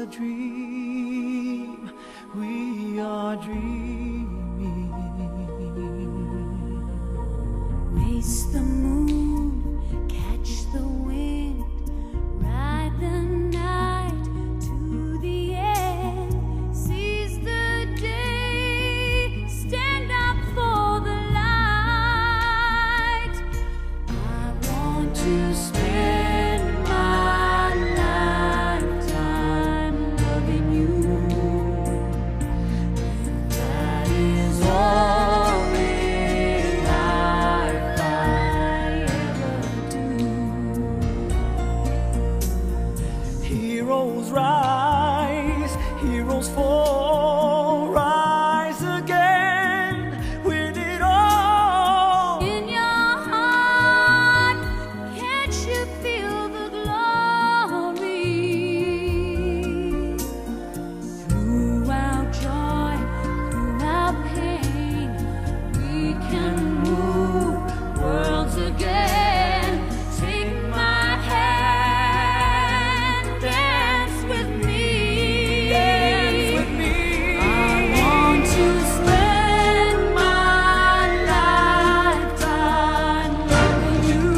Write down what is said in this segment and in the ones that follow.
a dream we are dreaming. Race the moon, catch the wind, ride the night to the end, seize the day, stand up for the light. I want to spend my lifetime loving you. That is all in life I ever do. Heroes rise, heroes fall, rise again, win it all. In your heart, can't you feel the glory? Throughout joy, throughout pain, we can move worlds again. Take my hand, dance with me. Dance with me. I want to spend my lifetime loving you.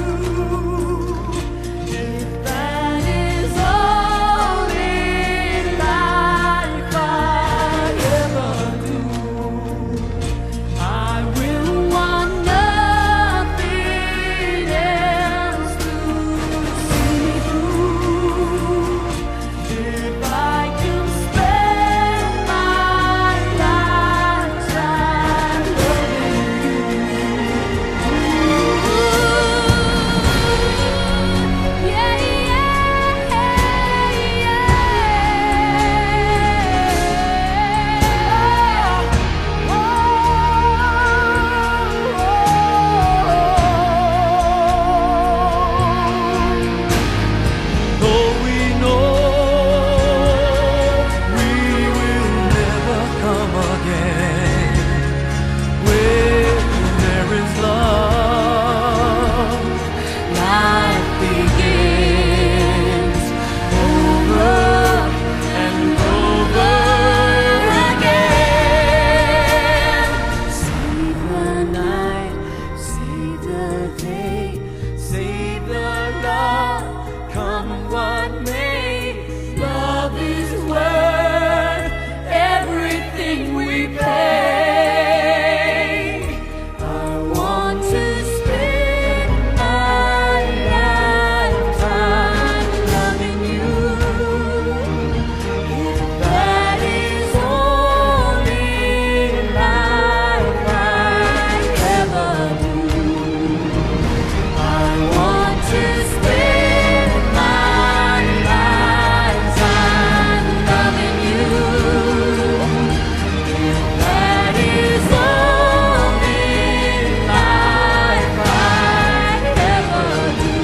If that is all in life I ever do, I will want nothing else to see me through. If I can spend my lifetime loving you. Yeah, Though we know we will never come again, where there is love, life begins over and over again. save the night, save the day, Save the love, come what may. Love is worth everything we pay. I want to spend my lifetime loving you. If that is all in life I ever do, I want to spend my lifetime loving you. If that is all in life I ever do,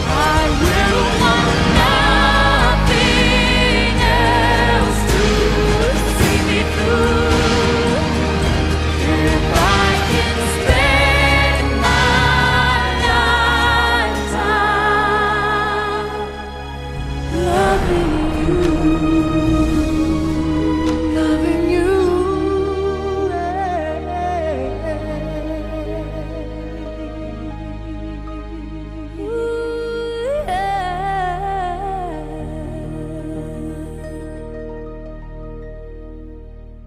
I will want nothing else to see me through. If I can spend my lifetime loving you.